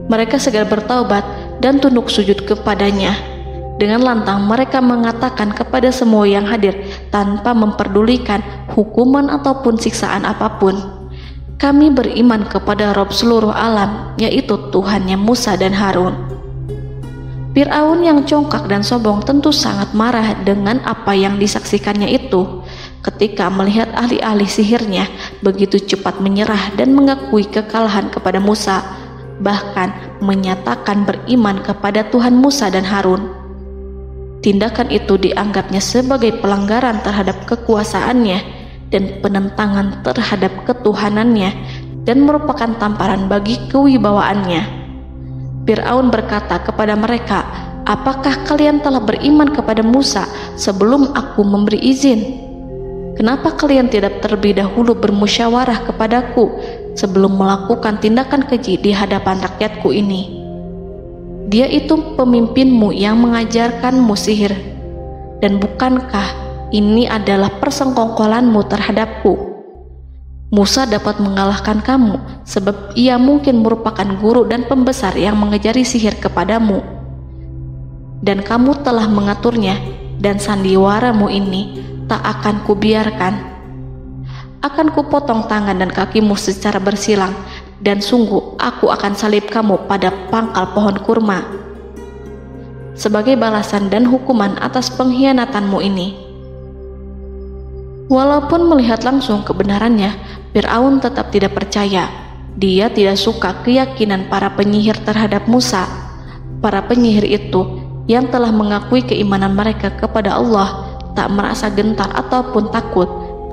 Mereka segera bertaubat dan tunduk sujud kepadanya. Dengan lantang mereka mengatakan kepada semua yang hadir tanpa memperdulikan hukuman ataupun siksaan apapun, "Kami beriman kepada Rob seluruh alam, yaitu Tuhannya Musa dan Harun." Fir'aun yang congkak dan sombong tentu sangat marah dengan apa yang disaksikannya itu. Ketika melihat ahli-ahli sihirnya begitu cepat menyerah dan mengakui kekalahan kepada Musa, bahkan menyatakan beriman kepada Tuhan Musa dan Harun. Tindakan itu dianggapnya sebagai pelanggaran terhadap kekuasaannya dan penentangan terhadap ketuhanannya dan merupakan tamparan bagi kewibawaannya. Fir'aun berkata kepada mereka, "Apakah kalian telah beriman kepada Musa sebelum aku memberi izin? Kenapa kalian tidak terlebih dahulu bermusyawarah kepadaku sebelum melakukan tindakan keji di hadapan rakyatku ini? Dia itu pemimpinmu yang mengajarkanmu sihir, dan bukankah ini adalah persengkongkolanmu terhadapku? Musa dapat mengalahkan kamu sebab ia mungkin merupakan guru dan pembesar yang mengajari sihir kepadamu, dan kamu telah mengaturnya, dan sandiwaramu ini tak akan kubiarkan. Akan kupotong tangan dan kakimu secara bersilang, dan sungguh aku akan salib kamu pada pangkal pohon kurma sebagai balasan dan hukuman atas pengkhianatanmu ini." Walaupun melihat langsung kebenarannya, Fir'aun tetap tidak percaya. Dia tidak suka keyakinan para penyihir terhadap Musa. Para penyihir itu yang telah mengakui keimanan mereka kepada Allah tak merasa gentar ataupun takut,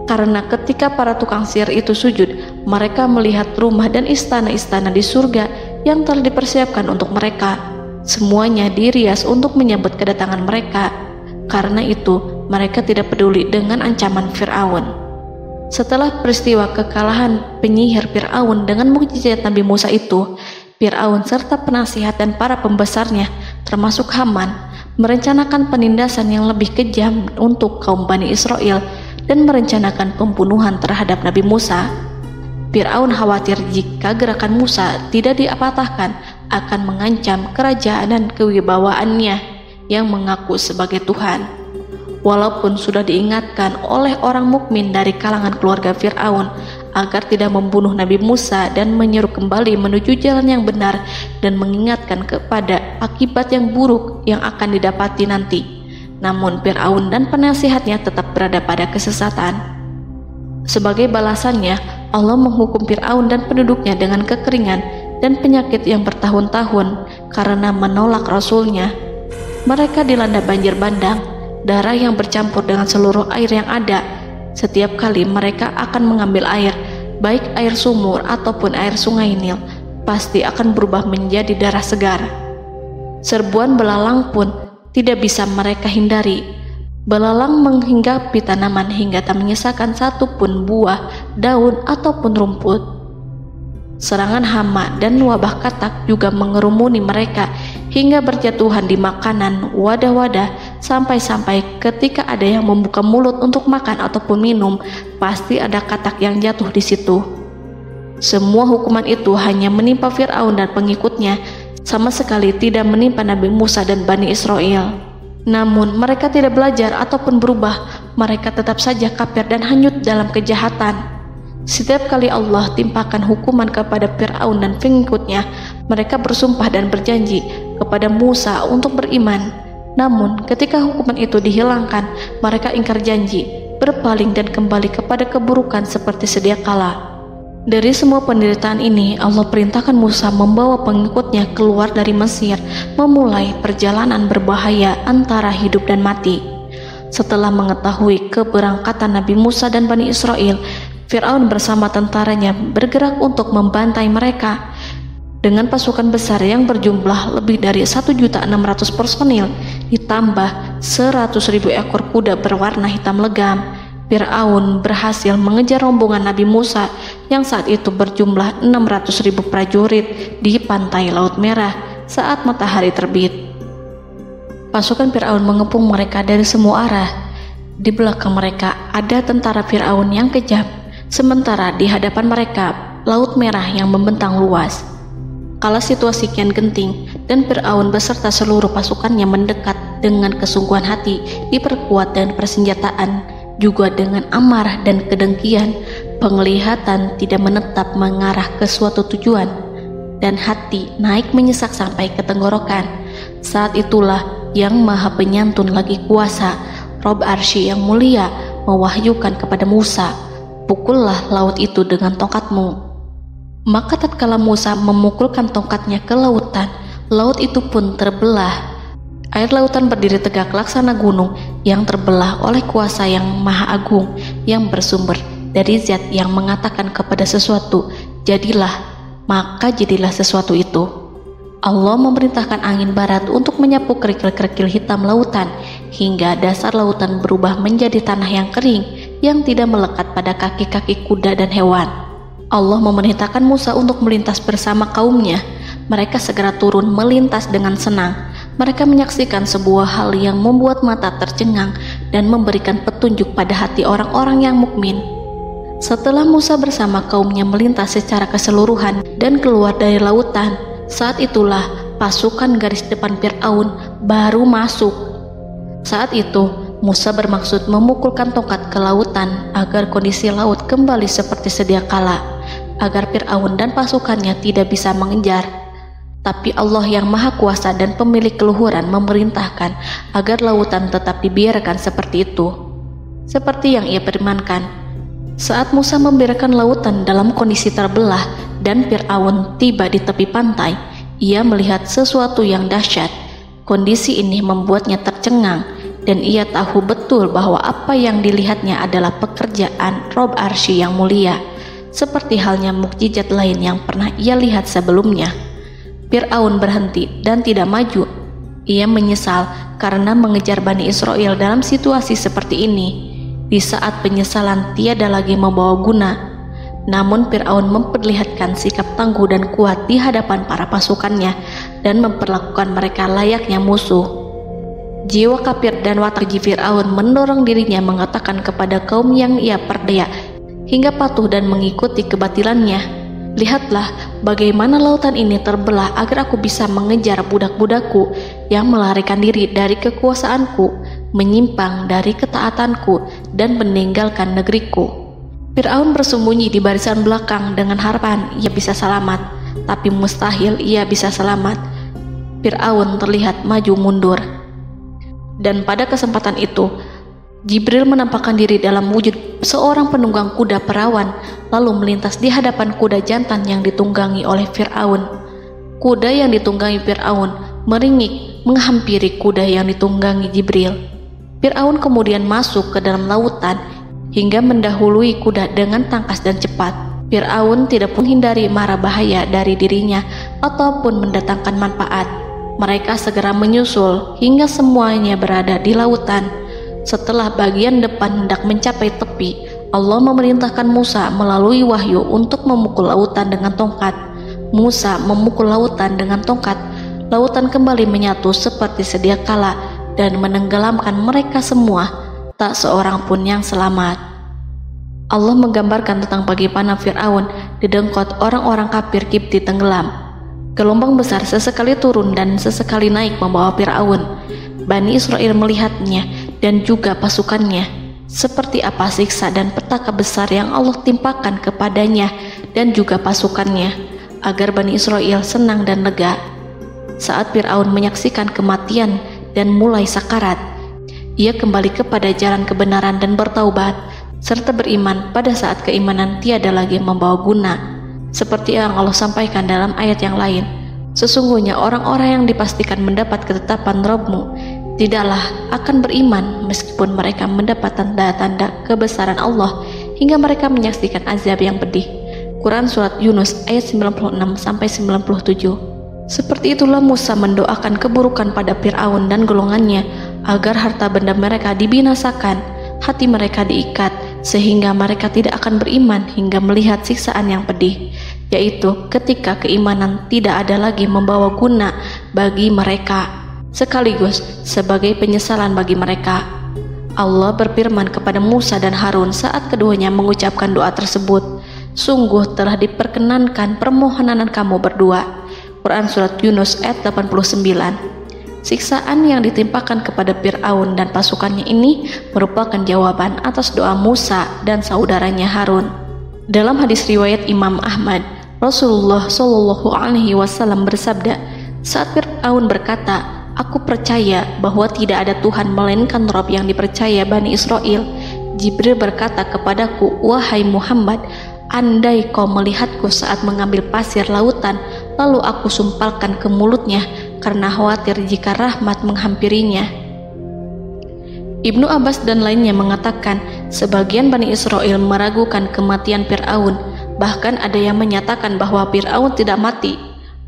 karena ketika para tukang sihir itu sujud, mereka melihat rumah dan istana-istana di surga yang telah dipersiapkan untuk mereka. Semuanya dirias untuk menyambut kedatangan mereka. Karena itu, mereka tidak peduli dengan ancaman Fir'aun. Setelah peristiwa kekalahan penyihir Fir'aun dengan mukjizat Nabi Musa itu, Fir'aun serta penasihat dan para pembesarnya, termasuk Haman, merencanakan penindasan yang lebih kejam untuk kaum Bani Israel dan merencanakan pembunuhan terhadap Nabi Musa. Fir'aun khawatir jika gerakan Musa tidak dipatahkan akan mengancam kerajaan dan kewibawaannya yang mengaku sebagai Tuhan. Walaupun sudah diingatkan oleh orang mukmin dari kalangan keluarga Fir'aun agar tidak membunuh Nabi Musa dan menyeru kembali menuju jalan yang benar dan mengingatkan kepada akibat yang buruk yang akan didapati nanti, namun Fir'aun dan penasihatnya tetap berada pada kesesatan. Sebagai balasannya, Allah menghukum Fir'aun dan penduduknya dengan kekeringan dan penyakit yang bertahun-tahun karena menolak Rasulnya. Mereka dilanda banjir bandang, darah yang bercampur dengan seluruh air yang ada. Setiap kali mereka akan mengambil air, baik air sumur ataupun air sungai Nil, pasti akan berubah menjadi darah segar. Serbuan belalang pun tidak bisa mereka hindari. Belalang menghinggapi tanaman hingga tak menyisakan satupun buah, daun ataupun rumput. Serangan hama dan wabah katak juga mengerumuni mereka hingga berjatuhan di makanan, wadah-wadah, sampai-sampai ketika ada yang membuka mulut untuk makan ataupun minum, pasti ada katak yang jatuh di situ. Semua hukuman itu hanya menimpa Fir'aun dan pengikutnya, sama sekali tidak menimpa Nabi Musa dan Bani Israel. Namun mereka tidak belajar ataupun berubah, mereka tetap saja kafir dan hanyut dalam kejahatan. Setiap kali Allah timpakan hukuman kepada Fir'aun dan pengikutnya, mereka bersumpah dan berjanji kepada Musa untuk beriman. Namun ketika hukuman itu dihilangkan, mereka ingkar janji, berpaling dan kembali kepada keburukan seperti sedia kala. Dari semua penderitaan ini, Allah perintahkan Musa membawa pengikutnya keluar dari Mesir, memulai perjalanan berbahaya antara hidup dan mati. Setelah mengetahui keberangkatan Nabi Musa dan Bani Israel, Fir'aun bersama tentaranya bergerak untuk membantai mereka. Dengan pasukan besar yang berjumlah lebih dari 1.600.000 personil, ditambah 100.000 ekor kuda berwarna hitam legam, Fir'aun berhasil mengejar rombongan Nabi Musa yang saat itu berjumlah 600.000 prajurit di pantai Laut Merah saat matahari terbit. Pasukan Fir'aun mengepung mereka dari semua arah. Di belakang mereka ada tentara Fir'aun yang kejam, sementara di hadapan mereka Laut Merah yang membentang luas. Kala situasi kian genting dan Fir'aun beserta seluruh pasukannya mendekat dengan kesungguhan hati, diperkuat dan persenjataan, juga dengan amarah dan kedengkian, penglihatan tidak menetap mengarah ke suatu tujuan, dan hati naik menyesak sampai ke tenggorokan. Saat itulah Yang Maha Penyantun lagi kuasa, Rob Arsy yang mulia, mewahyukan kepada Musa, "Pukullah laut itu dengan tongkatmu." Maka tatkala Musa memukulkan tongkatnya ke lautan, laut itu pun terbelah. Air lautan berdiri tegak laksana gunung yang terbelah oleh kuasa yang maha agung, yang bersumber dari zat yang mengatakan kepada sesuatu, "Jadilah," maka jadilah sesuatu itu. Allah memerintahkan angin barat untuk menyapu kerikil-kerikil hitam lautan, hingga dasar lautan berubah menjadi tanah yang kering, yang tidak melekat pada kaki-kaki kuda dan hewan. Allah memerintahkan Musa untuk melintas bersama kaumnya. Mereka segera turun melintas dengan senang. Mereka menyaksikan sebuah hal yang membuat mata tercengang dan memberikan petunjuk pada hati orang-orang yang mukmin. Setelah Musa bersama kaumnya melintas secara keseluruhan dan keluar dari lautan, saat itulah pasukan garis depan Fir'aun baru masuk. Saat itu Musa bermaksud memukulkan tongkat ke lautan agar kondisi laut kembali seperti sedia kala, agar Fir'aun dan pasukannya tidak bisa mengejar. Tapi Allah yang Maha Kuasa dan pemilik keluhuran memerintahkan agar lautan tetap dibiarkan seperti itu, seperti yang ia firmankan. Saat Musa membiarkan lautan dalam kondisi terbelah dan Fir'aun tiba di tepi pantai, ia melihat sesuatu yang dahsyat. Kondisi ini membuatnya tercengang dan ia tahu betul bahwa apa yang dilihatnya adalah pekerjaan Rob Arsy yang mulia, seperti halnya mukjizat lain yang pernah ia lihat sebelumnya. Fir'aun berhenti dan tidak maju. Ia menyesal karena mengejar Bani Israel dalam situasi seperti ini, di saat penyesalan tiada lagi membawa guna. Namun Fir'aun memperlihatkan sikap tangguh dan kuat di hadapan para pasukannya dan memperlakukan mereka layaknya musuh. Jiwa kafir dan watak Fir'aun mendorong dirinya mengatakan kepada kaum yang ia perdaya hingga patuh dan mengikuti kebatilannya, "Lihatlah bagaimana lautan ini terbelah agar aku bisa mengejar budak-budakku yang melarikan diri dari kekuasaanku, menyimpang dari ketaatanku dan meninggalkan negeriku." Fir'aun bersembunyi di barisan belakang dengan harapan ia bisa selamat, tapi mustahil ia bisa selamat. Fir'aun terlihat maju mundur. Dan pada kesempatan itu, Jibril menampakkan diri dalam wujud seorang penunggang kuda perawan, lalu melintas di hadapan kuda jantan yang ditunggangi oleh Fir'aun. Kuda yang ditunggangi Fir'aun meringik menghampiri kuda yang ditunggangi Jibril. Fir'aun kemudian masuk ke dalam lautan hingga mendahului kuda dengan tangkas dan cepat. Fir'aun tidak menghindari mara bahaya dari dirinya ataupun mendatangkan manfaat. Mereka segera menyusul hingga semuanya berada di lautan. Setelah bagian depan hendak mencapai tepi, Allah memerintahkan Musa melalui wahyu untuk memukul lautan dengan tongkat. Musa memukul lautan dengan tongkat. Lautan kembali menyatu seperti sedia kala dan menenggelamkan mereka semua. Tak seorang pun yang selamat. Allah menggambarkan tentang bagaimana Fir'aun didengkot orang-orang kafir Kipti tenggelam. Gelombang besar sesekali turun dan sesekali naik membawa Fir'aun. Bani Israel melihatnya dan juga pasukannya, seperti apa siksa dan petaka besar yang Allah timpakan kepadanya dan juga pasukannya, agar Bani Israel senang dan lega. Saat Fir'aun menyaksikan kematian dan mulai sakarat, ia kembali kepada jalan kebenaran dan bertaubat, serta beriman pada saat keimanan tiada lagi membawa guna. Seperti yang Allah sampaikan dalam ayat yang lain, sesungguhnya orang-orang yang dipastikan mendapat ketetapan Rabb-Mu tidaklah akan beriman meskipun mereka mendapat tanda-tanda kebesaran Allah hingga mereka menyaksikan azab yang pedih. Quran Surat Yunus ayat 96-97. Seperti itulah Musa mendoakan keburukan pada Fir'aun dan golongannya agar harta benda mereka dibinasakan, hati mereka diikat sehingga mereka tidak akan beriman hingga melihat siksaan yang pedih, yaitu ketika keimanan tidak ada lagi membawa guna bagi mereka, sekaligus sebagai penyesalan bagi mereka. Allah berfirman kepada Musa dan Harun saat keduanya mengucapkan doa tersebut, sungguh telah diperkenankan permohonan kamu berdua. Quran Surat Yunus ayat 89. Siksaan yang ditimpakan kepada Fir'aun dan pasukannya ini merupakan jawaban atas doa Musa dan saudaranya Harun. Dalam hadis riwayat Imam Ahmad, Rasulullah Shallallahu Alaihi Wasallam bersabda, saat Fir'aun berkata, aku percaya bahwa tidak ada Tuhan melainkan Rabb yang dipercaya Bani Israel, Jibril berkata kepadaku, wahai Muhammad, andai kau melihatku saat mengambil pasir lautan, lalu aku sumpalkan ke mulutnya karena khawatir jika rahmat menghampirinya. Ibnu Abbas dan lainnya mengatakan, sebagian Bani Israel meragukan kematian Fir'aun, bahkan ada yang menyatakan bahwa Fir'aun tidak mati.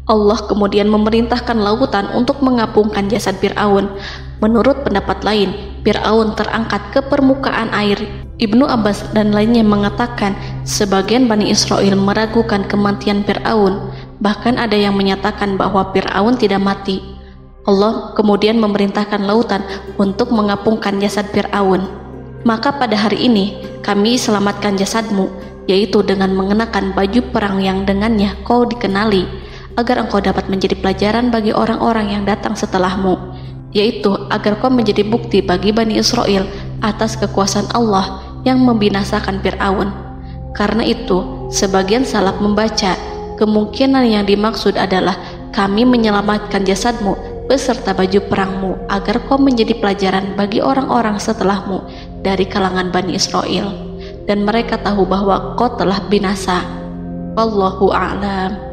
Allah kemudian memerintahkan lautan untuk mengapungkan jasad Fir'aun. Menurut pendapat lain, Fir'aun terangkat ke permukaan air. Ibnu Abbas dan lainnya mengatakan, sebagian Bani Israel meragukan kematian Fir'aun, bahkan ada yang menyatakan bahwa Fir'aun tidak mati. Allah kemudian memerintahkan lautan untuk mengapungkan jasad Fir'aun. Maka pada hari ini kami selamatkan jasadmu, yaitu dengan mengenakan baju perang yang dengannya kau dikenali, agar engkau dapat menjadi pelajaran bagi orang-orang yang datang setelahmu, yaitu agar kau menjadi bukti bagi Bani Israel atas kekuasaan Allah yang membinasakan Fir'aun. Karena itu, sebagian salaf membaca, kemungkinan yang dimaksud adalah kami menyelamatkan jasadmu beserta baju perangmu agar kau menjadi pelajaran bagi orang-orang setelahmu dari kalangan Bani Israel, dan mereka tahu bahwa kau telah binasa. Wallahu a'lam.